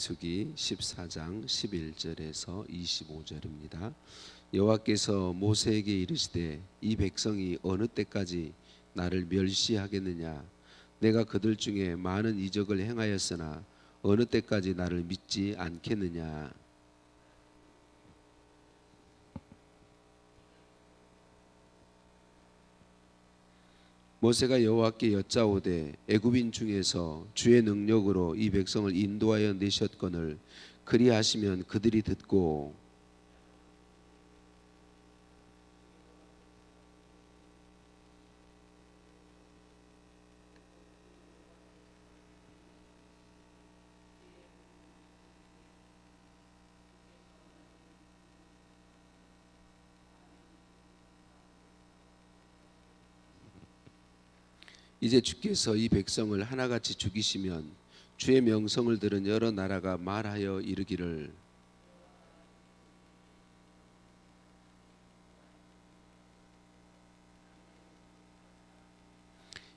민수기 14장 11절에서 25절입니다. 여호와께서 모세에게 이르시되 이 백성이 어느 때까지 나를 멸시하겠느냐. 내가 그들 중에 많은 이적을 행하였으나 어느 때까지 나를 믿지 않겠느냐. 모세가 여호와께 여짜오되 애굽인 중에서 주의 능력으로 이 백성을 인도하여 내셨거늘 그리하시면 그들이 듣고 이제 주께서 이 백성을 하나같이 죽이시면 주의 명성을 들은 여러 나라가 말하여 이르기를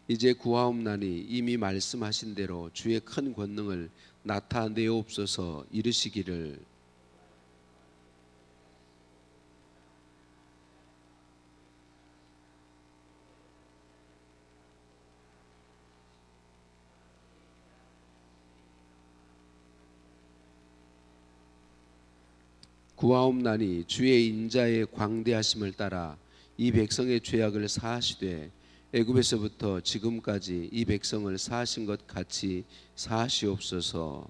이제 구하옵나니 이미 말씀하신 대로 주의 큰 권능을 나타내옵소서. 이르시기를 구하옵나니 주의 인자의 광대하심을 따라 이 백성의 죄악을 사하시되 애굽에서부터 지금까지 이 백성을 사하신 것 같이 사하시옵소서.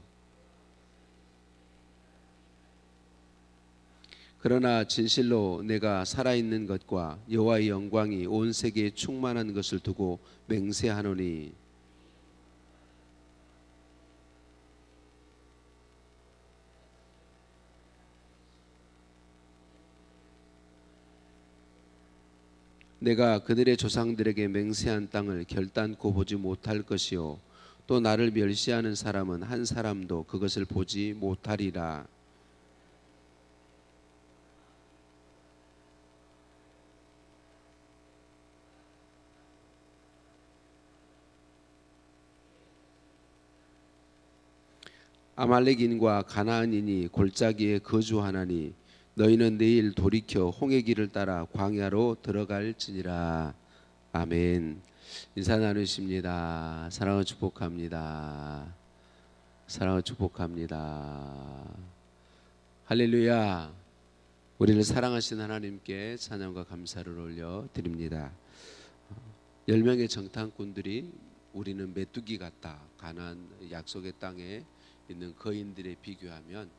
그러나 진실로 내가 살아있는 것과 여호와의 영광이 온 세계에 충만한 것을 두고 맹세하노니 내가 그들의 조상들에게 맹세한 땅을 결단코 보지 못할 것이요 또 나를 멸시하는 사람은 한 사람도 그것을 보지 못하리라. 아말렉인과 가나안인이 골짜기에 거주하나니 너희는 내일 돌이켜 홍해 길을 따라 광야로 들어갈지니라. 아멘. 인사 나누십니다. 사랑을 축복합니다. 사랑을 축복합니다. 할렐루야. 우리를 사랑하신 하나님께 찬양과 감사를 올려드립니다. 10명의 정탐꾼들이 우리는 메뚜기 같다. 가나안 약속의 땅에 있는 거인들에 비교하면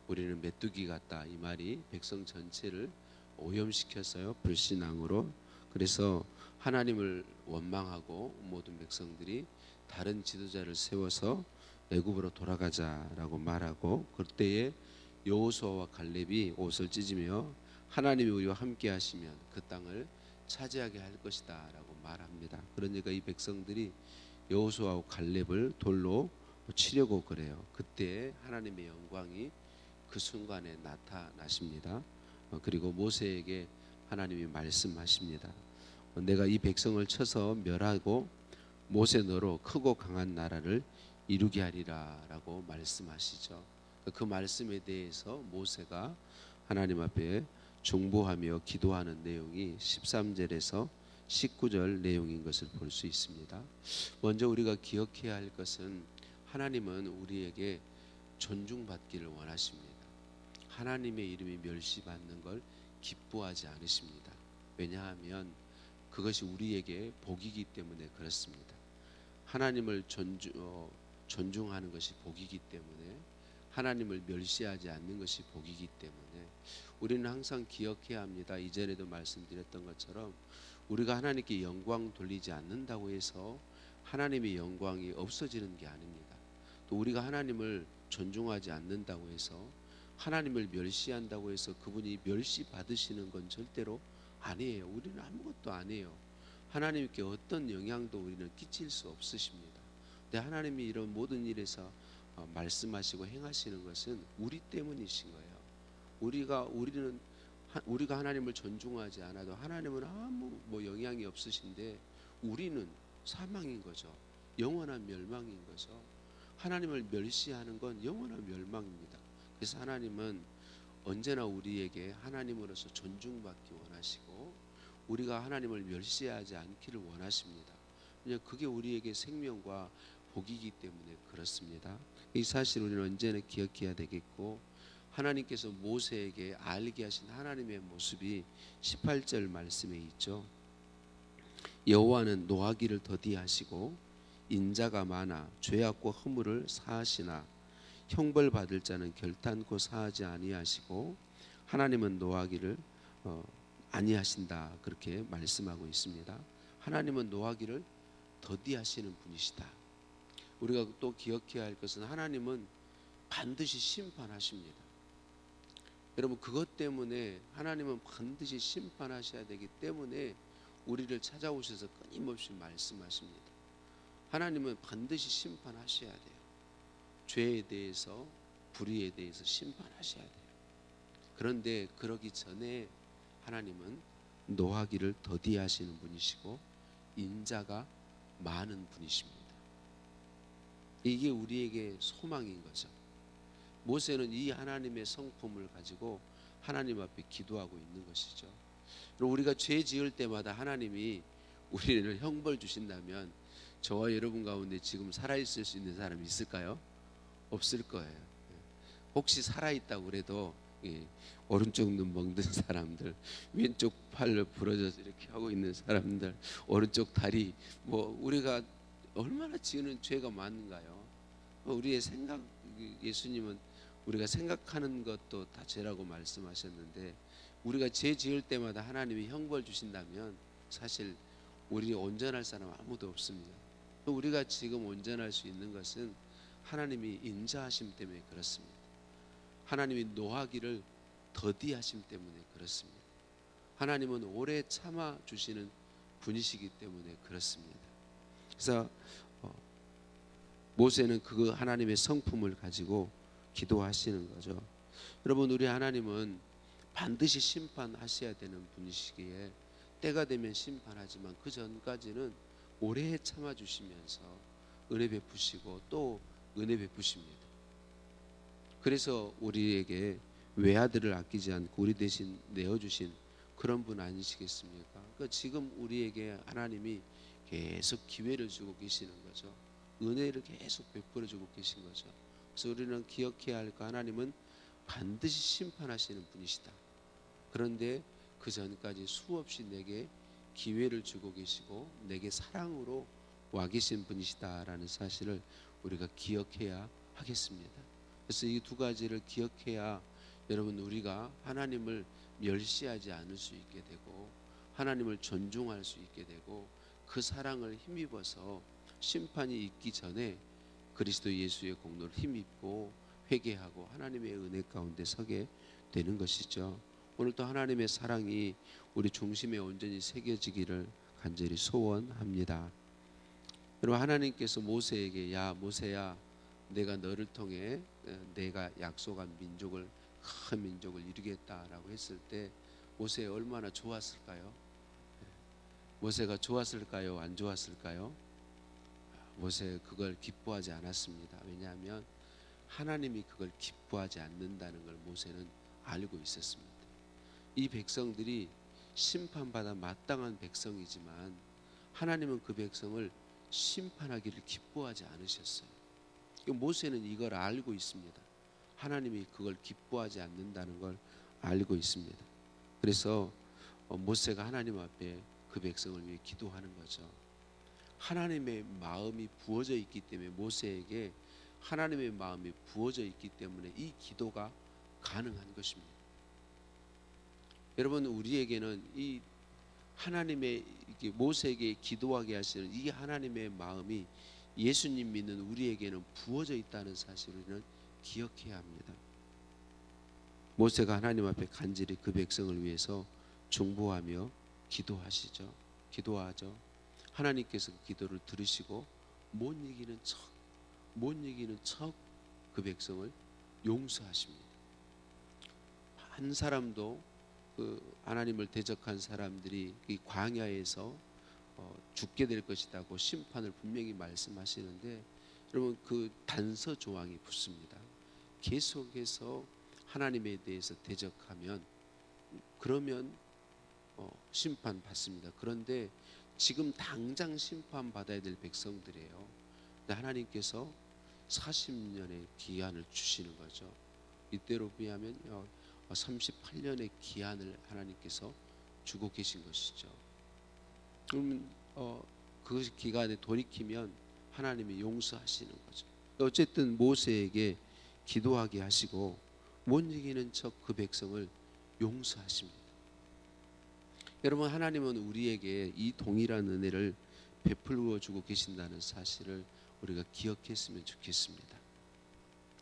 우리는 메뚜기 같다. 이 말이 백성 전체를 오염시켰어요. 불신앙으로. 그래서 하나님을 원망하고 모든 백성들이 다른 지도자를 세워서 애굽으로 돌아가자라고 말하고 그때에 여호수아와 갈렙이 옷을 찢으며 하나님이 우리와 함께 하시면 그 땅을 차지하게 할 것이다 라고 말합니다. 그러니까 이 백성들이 여호수아와 갈렙을 돌로 치려고 그래요. 그때 하나님의 영광이 그 순간에 나타나십니다. 그리고 모세에게 하나님이 말씀하십니다. 내가 이 백성을 쳐서 멸하고 모세 너로 크고 강한 나라를 이루게 하리라 라고 말씀하시죠. 그 말씀에 대해서 모세가 하나님 앞에 중보하며 기도하는 내용이 13절에서 19절 내용인 것을 볼 수 있습니다. 먼저 우리가 기억해야 할 것은 하나님은 우리에게 존중받기를 원하십니다. 하나님의 이름이 멸시받는 걸 기뻐하지 않으십니다. 왜냐하면 그것이 우리에게 복이기 때문에 그렇습니다. 하나님을 존중하는 것이 복이기 때문에 하나님을 멸시하지 않는 것이 복이기 때문에 우리는 항상 기억해야 합니다. 이전에도 말씀드렸던 것처럼 우리가 하나님께 영광 돌리지 않는다고 해서 하나님의 영광이 없어지는 게 아닙니다. 또 우리가 하나님을 존중하지 않는다고 해서 하나님을 멸시한다고 해서 그분이 멸시받으시는 건 절대로 아니에요. 우리는 아무것도 아니에요. 하나님께 어떤 영향도 우리는 끼칠 수 없으십니다. 근데 하나님이 이런 모든 일에서 말씀하시고 행하시는 것은 우리 때문이신 거예요. 우리가 하나님을 존중하지 않아도 하나님은 아무 영향이 없으신데 우리는 사망인 거죠. 영원한 멸망인 거죠. 하나님을 멸시하는 건 영원한 멸망입니다. 그래서 하나님은 언제나 우리에게 하나님으로서 존중받기 원하시고 우리가 하나님을 멸시하지 않기를 원하십니다. 왜냐하면 그게 우리에게 생명과 복이기 때문에 그렇습니다. 이 사실 우리는 언제나 기억해야 되겠고, 하나님께서 모세에게 알게 하신 하나님의 모습이 18절 말씀에 있죠. 여호와는 노하기를 더디하시고 인자가 많아 죄악과 허물을 사하시나 형벌 받을 자는 결단코 사하지 아니하시고 하나님은 노하기를 아니하신다, 그렇게 말씀하고 있습니다. 하나님은 노하기를 더디하시는 분이시다. 우리가 또 기억해야 할 것은 하나님은 반드시 심판하십니다. 여러분, 그것 때문에 하나님은 반드시 심판하셔야 되기 때문에 우리를 찾아오셔서 끊임없이 말씀하십니다. 하나님은 반드시 심판하셔야 돼요. 죄에 대해서, 불의에 대해서 심판하셔야 돼요. 그런데 그러기 전에 하나님은 노하기를 더디하시는 분이시고 인자가 많은 분이십니다. 이게 우리에게 소망인 거죠. 모세는 이 하나님의 성품을 가지고 하나님 앞에 기도하고 있는 것이죠. 우리가 죄 지을 때마다 하나님이 우리를 형벌 주신다면 저와 여러분 가운데 지금 살아있을 수 있는 사람이 있을까요? 없을 거예요. 혹시 살아있다고 그래도 오른쪽 눈 멍든 사람들, 왼쪽 팔을 부러져서 이렇게 하고 있는 사람들, 오른쪽 다리, 우리가 얼마나 지은 죄가 많은가요? 우리의 생각, 예수님은 우리가 생각하는 것도 다 죄라고 말씀하셨는데, 우리가 죄 지을 때마다 하나님이 형벌 주신다면 사실 우리 온전할 사람 아무도 없습니다. 우리가 지금 온전할 수 있는 것은 하나님이 인자하심 때문에 그렇습니다. 하나님이 노하기를 더디하심 때문에 그렇습니다. 하나님은 오래 참아 주시는 분이시기 때문에 그렇습니다. 그래서 모세는 그 하나님의 성품을 가지고 기도하시는 거죠. 여러분, 우리 하나님은 반드시 심판하셔야 되는 분이시기에 때가 되면 심판하지만 그 전까지는 오래 참아 주시면서 은혜 베푸시고 또 은혜 베푸십니다. 그래서 우리에게 외아들을 아끼지 않고 우리 대신 내어주신 그런 분 아니시겠습니까? 그러니까 지금 우리에게 하나님이 계속 기회를 주고 계시는 거죠. 은혜를 계속 베풀어 주고 계신 거죠. 그래서 우리는 기억해야 할 거, 하나님은 반드시 심판하시는 분이시다. 그런데 그 전까지 수없이 내게 기회를 주고 계시고 내게 사랑으로 와 계신 분이시다라는 사실을 우리가 기억해야 하겠습니다. 그래서 이 두 가지를 기억해야 여러분, 우리가 하나님을 멸시하지 않을 수 있게 되고 하나님을 존중할 수 있게 되고 그 사랑을 힘입어서 심판이 있기 전에 그리스도 예수의 공로를 힘입고 회개하고 하나님의 은혜 가운데 서게 되는 것이죠. 오늘도 하나님의 사랑이 우리 중심에 온전히 새겨지기를 간절히 소원합니다. 여러분, 하나님께서 모세에게 야 모세야, 내가 너를 통해 내가 약속한 민족을, 큰 민족을 이루겠다라고 했을 때 모세 얼마나 좋았을까요? 모세가 좋았을까요? 안 좋았을까요? 모세 그걸 기뻐하지 않았습니다. 왜냐하면 하나님이 그걸 기뻐하지 않는다는 걸 모세는 알고 있었습니다. 이 백성들이 심판받아 마땅한 백성이지만 하나님은 그 백성을 심판하기를 기뻐하지 않으셨어요. 모세는 이걸 알고 있습니다. 하나님이 그걸 기뻐하지 않는다는 걸 알고 있습니다. 그래서 모세가 하나님 앞에 그 백성을 위해 기도하는 거죠. 하나님의 마음이 부어져 있기 때문에, 모세에게 하나님의 마음이 부어져 있기 때문에 이 기도가 가능한 것입니다. 여러분, 우리에게는 이 하나님의, 모세에게 기도하게 하시는 이 하나님의 마음이 예수님 믿는 우리에게는 부어져 있다는 사실을 우리는 기억해야 합니다. 모세가 하나님 앞에 간절히 그 백성을 위해서 중보하며 기도하죠. 하나님께서 그 기도를 들으시고 못 이기는 척 그 백성을 용서하십니다. 한 사람도 그 하나님을 대적한 사람들이 이 광야에서 죽게 될 것이라고 심판을 분명히 말씀하시는데, 여러분 그 단서 조항이 붙습니다. 계속해서 하나님에 대해서 대적하면 그러면 심판 받습니다. 그런데 지금 당장 심판 받아야 될 백성들이에요. 근데 하나님께서 40년의 기한을 주시는 거죠. 이때로 비하면 38년의 기한을 하나님께서 주고 계신 것이죠. 그러면 그 기간에 돌이키면 하나님이 용서하시는 거죠. 어쨌든 모세에게 기도하게 하시고 못 이기는 척 그 백성을 용서하십니다. 여러분, 하나님은 우리에게 이 동일한 은혜를 베풀어 주고 계신다는 사실을 우리가 기억했으면 좋겠습니다.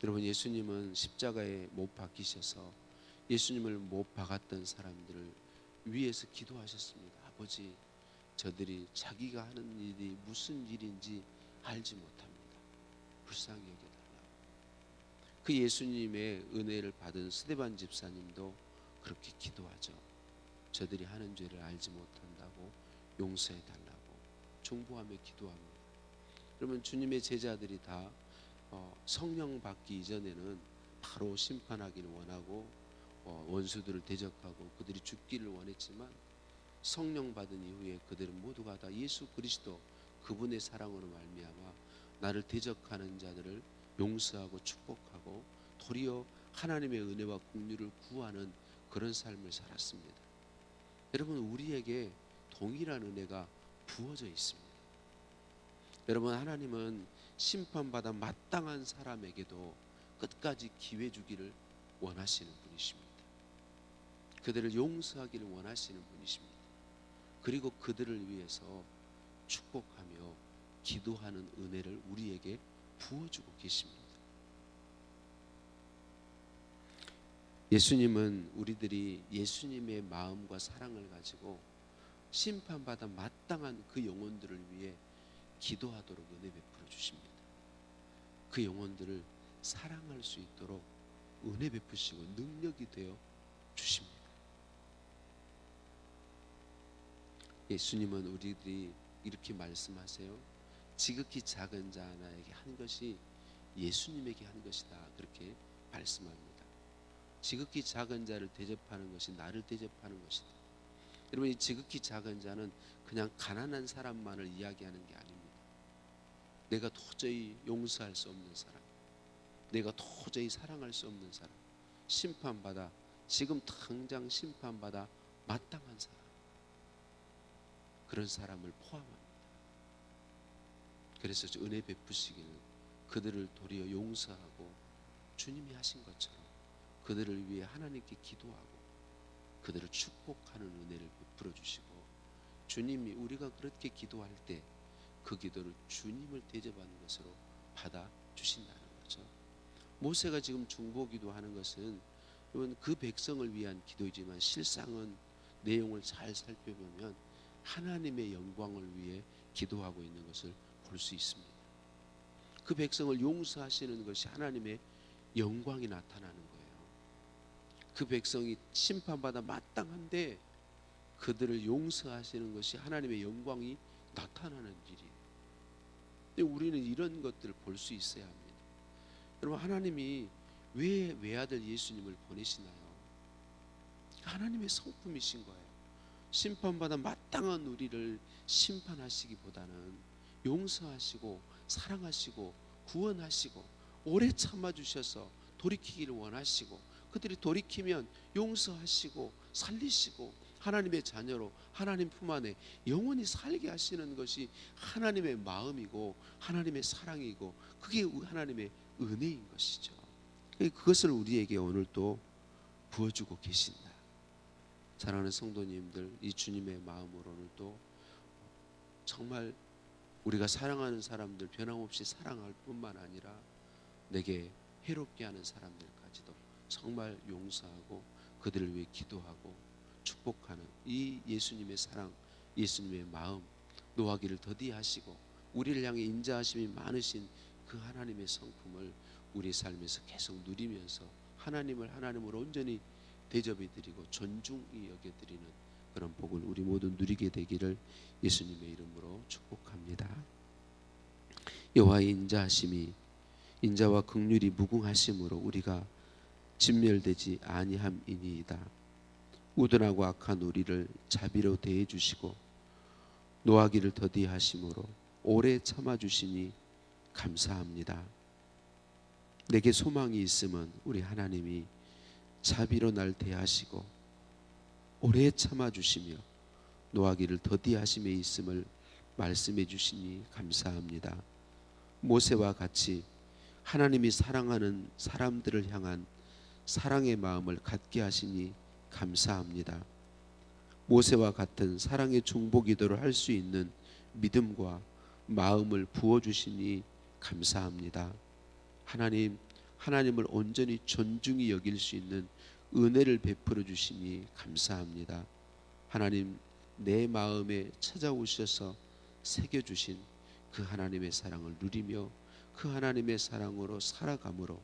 여러분, 예수님은 십자가에 못 박히셔서 예수님을 못 박았던 사람들을 위해서 기도하셨습니다. 아버지, 저들이 자기가 하는 일이 무슨 일인지 알지 못합니다. 불쌍히 여겨달라고. 그 예수님의 은혜를 받은 스데반 집사님도 그렇게 기도하죠. 저들이 하는 죄를 알지 못한다고 용서해달라고 중보하며 기도합니다. 그러면 주님의 제자들이 다 성령 받기 이전에는 바로 심판하기를 원하고 원수들을 대적하고 그들이 죽기를 원했지만 성령 받은 이후에 그들은 모두가 다 예수 그리스도 그분의 사랑으로 말미암아 나를 대적하는 자들을 용서하고 축복하고 도리어 하나님의 은혜와 긍휼을 구하는 그런 삶을 살았습니다. 여러분, 우리에게 동일한 은혜가 부어져 있습니다. 여러분, 하나님은 심판받아 마땅한 사람에게도 끝까지 기회 주기를 원하시는 분이십니다. 그들을 용서하기를 원하시는 분이십니다. 그리고 그들을 위해서 축복하며 기도하는 은혜를 우리에게 부어주고 계십니다. 예수님은 우리들이 예수님의 마음과 사랑을 가지고 심판받아 마땅한 그 영혼들을 위해 기도하도록 은혜 베풀어 주십니다. 그 영혼들을 사랑할 수 있도록 은혜 베푸시고 능력이 되어 주십니다. 예수님은 우리들이 이렇게 말씀하세요. 지극히 작은 자 하나에게 한 것이 예수님에게 한 것이다. 그렇게 말씀합니다. 지극히 작은 자를 대접하는 것이 나를 대접하는 것이다. 여러분, 이 지극히 작은 자는 그냥 가난한 사람만을 이야기하는 게 아닙니다. 내가 도저히 용서할 수 없는 사람, 내가 도저히 사랑할 수 없는 사람, 심판받아 지금 당장 심판받아 마땅한 사람, 그런 사람을 포함합니다. 그래서 은혜 베푸시기를 그들을 도리어 용서하고 주님이 하신 것처럼 그들을 위해 하나님께 기도하고 그들을 축복하는 은혜를 베풀어 주시고, 주님이 우리가 그렇게 기도할 때 그 기도를 주님을 대접하는 것으로 받아 주신다는 거죠. 모세가 지금 중보기도 하는 것은 그 백성을 위한 기도이지만 실상은 내용을 잘 살펴보면 하나님의 영광을 위해 기도하고 있는 것을 볼 수 있습니다. 그 백성을 용서하시는 것이 하나님의 영광이 나타나는 거예요. 그 백성이 심판받아 마땅한데 그들을 용서하시는 것이 하나님의 영광이 나타나는 일이에요. 근데 우리는 이런 것들을 볼 수 있어야 합니다. 여러분, 하나님이 왜 외아들 예수님을 보내시나요? 하나님의 성품이신 거예요. 심판받아 마땅한 우리를 심판하시기보다는 용서하시고 사랑하시고 구원하시고 오래 참아주셔서 돌이키기를 원하시고 그들이 돌이키면 용서하시고 살리시고 하나님의 자녀로 하나님 품 안에 영원히 살게 하시는 것이 하나님의 마음이고 하나님의 사랑이고 그게 하나님의 은혜인 것이죠. 그것을 우리에게 오늘 또 부어주고 계신다. 사랑하는 성도님들, 이 주님의 마음으로는 또 정말 우리가 사랑하는 사람들 변함없이 사랑할 뿐만 아니라 내게 해롭게 하는 사람들까지도 정말 용서하고 그들을 위해 기도하고 축복하는 이 예수님의 사랑, 예수님의 마음 노하기를 더디하시고 우리를 향해 인자하심이 많으신 그 하나님의 성품을 우리 삶에서 계속 누리면서 하나님을 하나님으로 온전히 대접해드리고 존중히 여겨드리는 그런 복을 우리 모두 누리게 되기를 예수님의 이름으로 축복합니다. 여호와의 인자하심이 인자와 긍휼이 무궁하심으로 우리가 진멸되지 아니함이니이다. 우둔하고 악한 우리를 자비로 대해 주시고 노하기를 더디하심으로 오래 참아 주시니 감사합니다. 내게 소망이 있으면 우리 하나님이 자비로 날 대하시고 오래 참아 주시며 노하기를 더디하심에 있음을 말씀해 주시니 감사합니다. 모세와 같이 하나님이 사랑하는 사람들을 향한 사랑의 마음을 갖게 하시니 감사합니다. 모세와 같은 사랑의 중보기도를 할 수 있는 믿음과 마음을 부어주시니 감사합니다. 하나님을 온전히 존중히 여길 수 있는 은혜를 베풀어 주시니 감사합니다. 하나님, 내 마음에 찾아오셔서 새겨주신 그 하나님의 사랑을 누리며 그 하나님의 사랑으로 살아감으로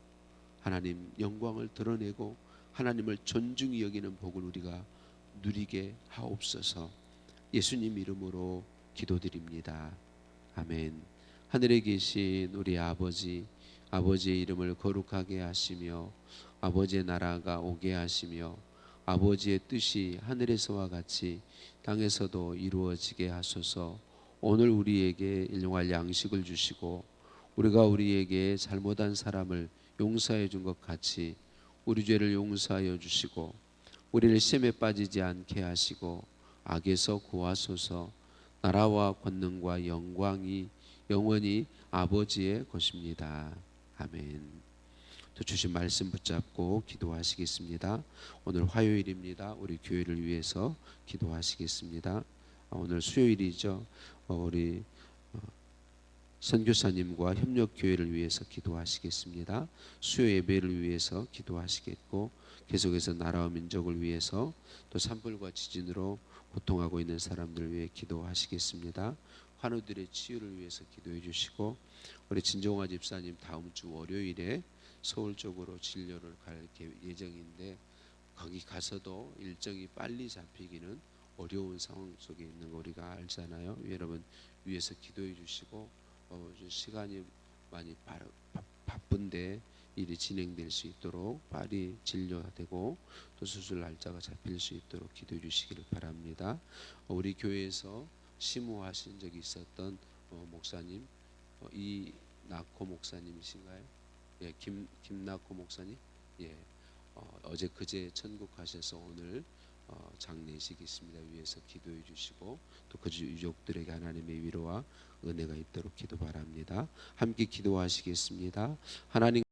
하나님 영광을 드러내고 하나님을 존중히 여기는 복을 우리가 누리게 하옵소서. 예수님 이름으로 기도드립니다. 아멘. 하늘에 계신 우리 아버지, 아버지의 이름을 거룩하게 하시며 아버지의 나라가 오게 하시며 아버지의 뜻이 하늘에서와 같이 땅에서도 이루어지게 하소서. 오늘 우리에게 일용할 양식을 주시고 우리가 우리에게 잘못한 사람을 용서해 준 것 같이 우리 죄를 용서하여 주시고 우리를 시험에 빠지지 않게 하시고 악에서 구하소서. 나라와 권능과 영광이 영원히 아버지의 것입니다. 아멘. 또 주신 말씀 붙잡고 기도하시겠습니다. 오늘 화요일입니다. 우리 교회를 위해서 기도하시겠습니다. 오늘 수요일이죠. 우리 선교사님과 협력교회를 위해서 기도하시겠습니다. 수요 예배를 위해서 기도하시겠고 계속해서 나라와 민족을 위해서 또 산불과 지진으로 고통하고 있는 사람들을 위해 기도하시겠습니다. 환우들의 치유를 위해서 기도해 주시고 우리 진정화 집사님 다음 주 월요일에 서울 쪽으로 진료를 갈 예정인데 거기 가서도 일정이 빨리 잡히기는 어려운 상황 속에 있는 거 우리가 알잖아요. 여러분 위해서 기도해 주시고 시간이 많이 바쁜데 일이 진행될 수 있도록 빨리 진료되고 또 수술 날짜가 잡힐 수 있도록 기도해 주시기를 바랍니다. 우리 교회에서 심호하신 적이 있었던 목사님 이낙호 목사님이신가요? 예, 김낙호 목사님. 예, 어제 그제 천국 가셔서 오늘 장례식이 있습니다. 위해서 기도해 주시고 또 그 유족들에게 하나님의 위로와 은혜가 있도록 기도 바랍니다. 함께 기도하시겠습니다. 하나님